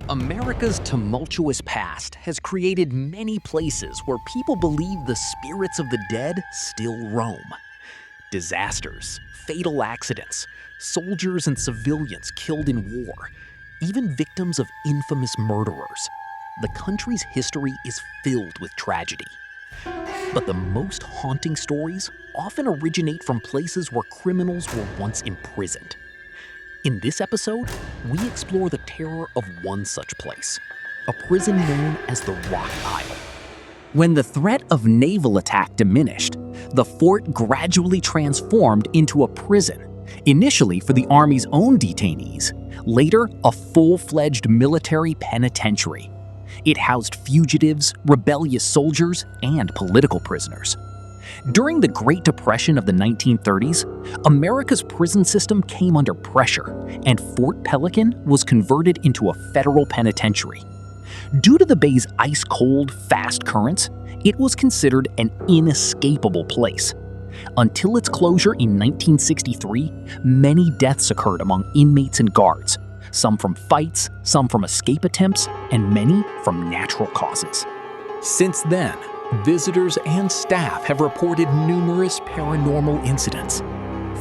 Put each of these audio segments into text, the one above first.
America's tumultuous past has created many places where people believe the spirits of the dead still roam. Disasters, fatal accidents, soldiers and civilians killed in war, even victims of infamous murderers. The country's history is filled with tragedy. But the most haunting stories often originate from places where criminals were once imprisoned. In this episode, we explore the terror of one such place, a prison known as the Rock Isle. When the threat of naval attack diminished, the fort gradually transformed into a prison, initially for the Army's own detainees, later a full-fledged military penitentiary. It housed fugitives, rebellious soldiers, and political prisoners. During the Great Depression of the 1930s, America's prison system came under pressure, and Fort Pelican was converted into a federal penitentiary. Due to the bay's ice-cold, fast currents, it was considered an inescapable place. Until its closure in 1963, many deaths occurred among inmates and guards, some from fights, some from escape attempts, and many from natural causes. Since then, visitors and staff have reported numerous paranormal incidents.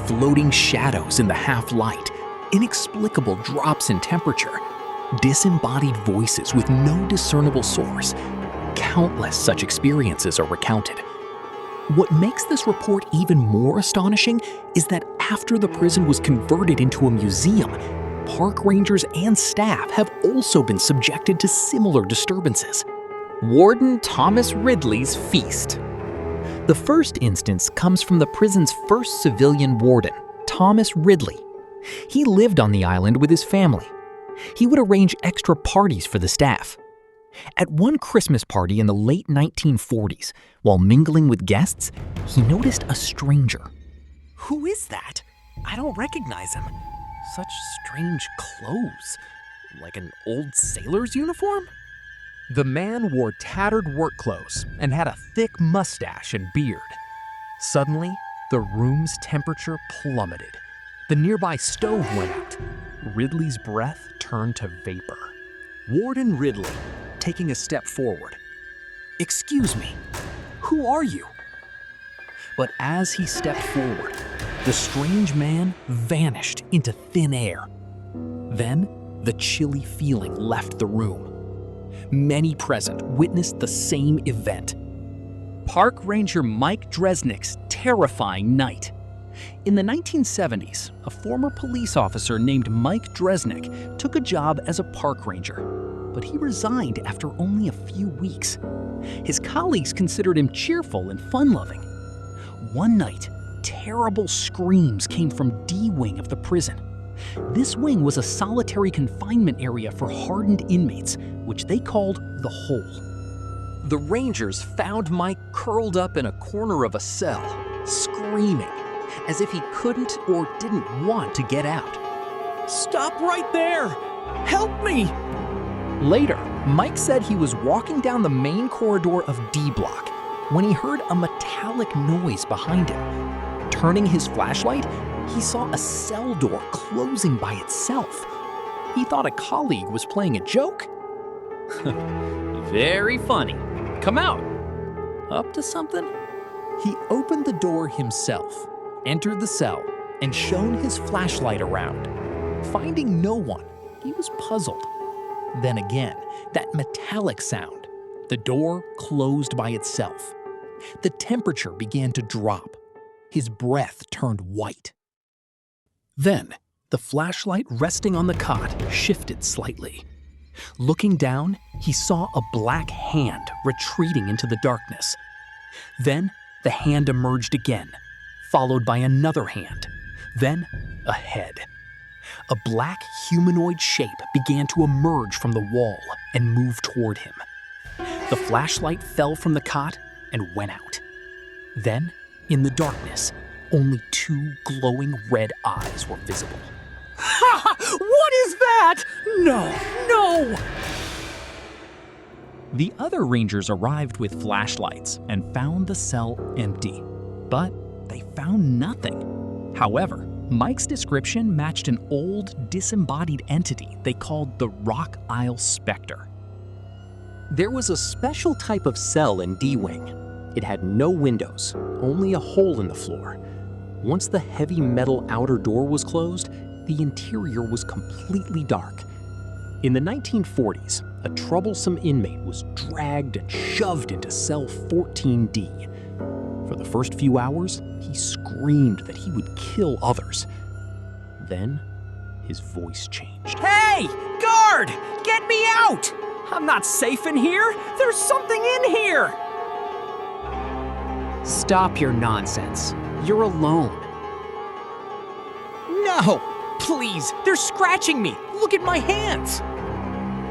Floating shadows in the half-light, inexplicable drops in temperature, disembodied voices with no discernible source. Countless such experiences are recounted. What makes this report even more astonishing is that after the prison was converted into a museum, park rangers and staff have also been subjected to similar disturbances. Warden Thomas Ridley's Feast. The first instance comes from the prison's first civilian warden, Thomas Ridley. He lived on the island with his family. He would arrange extra parties for the staff. At one Christmas party in the late 1940s, while mingling with guests, he noticed a stranger. Who is that? I don't recognize him. Such strange clothes. Like an old sailor's uniform? The man wore tattered work clothes and had a thick mustache and beard. Suddenly, the room's temperature plummeted. The nearby stove went out. Ridley's breath turned to vapor. Warden Ridley, taking a step forward. "Excuse me, who are you?" But as he stepped forward, the strange man vanished into thin air. Then, the chilly feeling left the room. Many present witnessed the same event. Park Ranger Mike Dreznick's terrifying night. In the 1970s, a former police officer named Mike Dreznick took a job as a park ranger, but he resigned after only a few weeks. His colleagues considered him cheerful and fun-loving. One night, terrible screams came from D wing of the prison. This wing was a solitary confinement area for hardened inmates, which they called the Hole. The Rangers found Mike curled up in a corner of a cell, screaming, as if he couldn't or didn't want to get out. "Stop right there! Help me!" Later, Mike said he was walking down the main corridor of D Block when he heard a metallic noise behind him. Turning his flashlight, he saw a cell door closing by itself. He thought a colleague was playing a joke. Very funny. Come out. Up to something? He opened the door himself, entered the cell, and shone his flashlight around. Finding no one, he was puzzled. Then again, that metallic sound. The door closed by itself. The temperature began to drop. His breath turned white. Then, the flashlight resting on the cot shifted slightly. Looking down, he saw a black hand retreating into the darkness. Then, the hand emerged again, followed by another hand, then a head. A black humanoid shape began to emerge from the wall and move toward him. The flashlight fell from the cot and went out. Then, in the darkness, only two glowing red eyes were visible. Ha! What is that? No! The other rangers arrived with flashlights and found the cell empty, but they found nothing. However, Mike's description matched an old, disembodied entity they called the Isle Specter. There was a special type of cell in D-Wing. It had no windows, only a hole in the floor. Once the heavy metal outer door was closed, the interior was completely dark. In the 1940s, a troublesome inmate was dragged and shoved into cell 14D. For the first few hours, he screamed that he would kill others. Then, his voice changed. Hey! Guard! Get me out! I'm not safe in here! There's something in here! Stop your nonsense. You're alone. No! Please! They're scratching me! Look at my hands!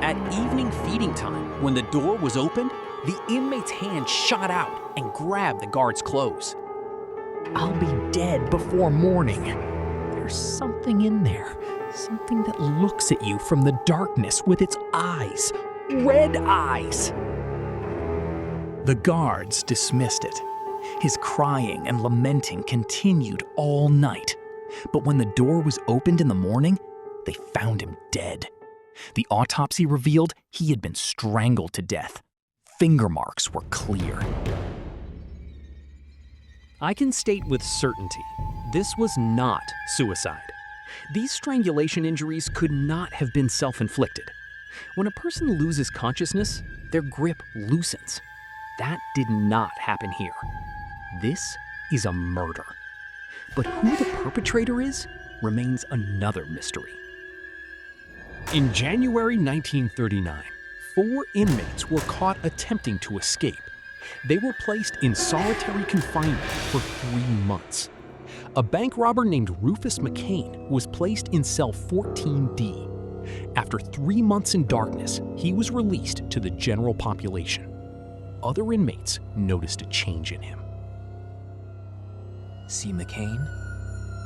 At evening feeding time, when the door was opened, the inmate's hand shot out and grabbed the guard's clothes. I'll be dead before morning. There's something in there. Something that looks at you from the darkness with its eyes. Red eyes. The guards dismissed it. His crying and lamenting continued all night. But when the door was opened in the morning, they found him dead. The autopsy revealed he had been strangled to death. Finger marks were clear. I can state with certainty, this was not suicide. These strangulation injuries could not have been self-inflicted. When a person loses consciousness, their grip loosens. That did not happen here. This is a murder. But who the perpetrator is remains another mystery. In January 1939, 4 inmates were caught attempting to escape. They were placed in solitary confinement for 3 months. A bank robber named Rufus McCain was placed in cell 14D. After 3 months in darkness, he was released to the general population. Other inmates noticed a change in him. See McCain?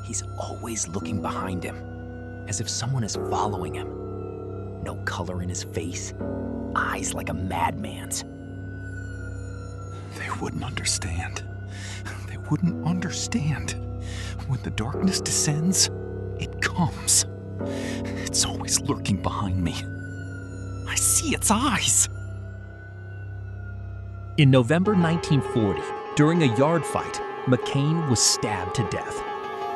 He's always looking behind him, as if someone is following him. No color in his face, eyes like a madman's. They wouldn't understand. They wouldn't understand. When the darkness descends, it comes. It's always lurking behind me. I see its eyes. In November 1940, during a yard fight, McCain was stabbed to death.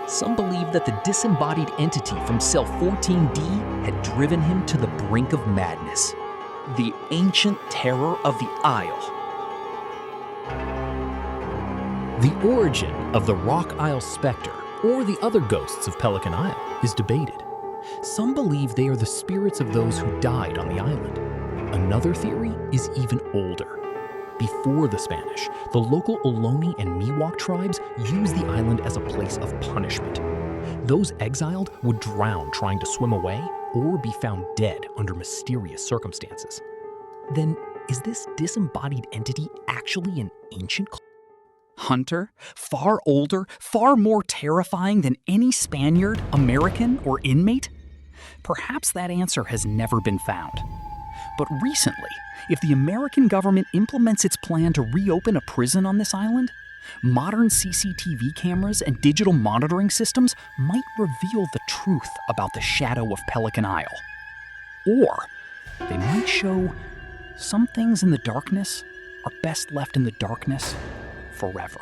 Some believe that the disembodied entity from cell 14D had driven him to the brink of madness. The ancient terror of the Isle. The origin of the Isle Specter, or the other ghosts of Pelican Isle, is debated. Some believe they are the spirits of those who died on the island. Another theory is even older. Before the Spanish, the local Ohlone and Miwok tribes used the island as a place of punishment. Those exiled would drown trying to swim away or be found dead under mysterious circumstances. Then, is this disembodied entity actually an ancient hunter, far older, far more terrifying than any Spaniard, American, or inmate? Perhaps that answer has never been found. But recently, if the American government implements its plan to reopen a prison on this island, modern CCTV cameras and digital monitoring systems might reveal the truth about the shadow of Pelican Isle. Or they might show some things in the darkness are best left in the darkness forever.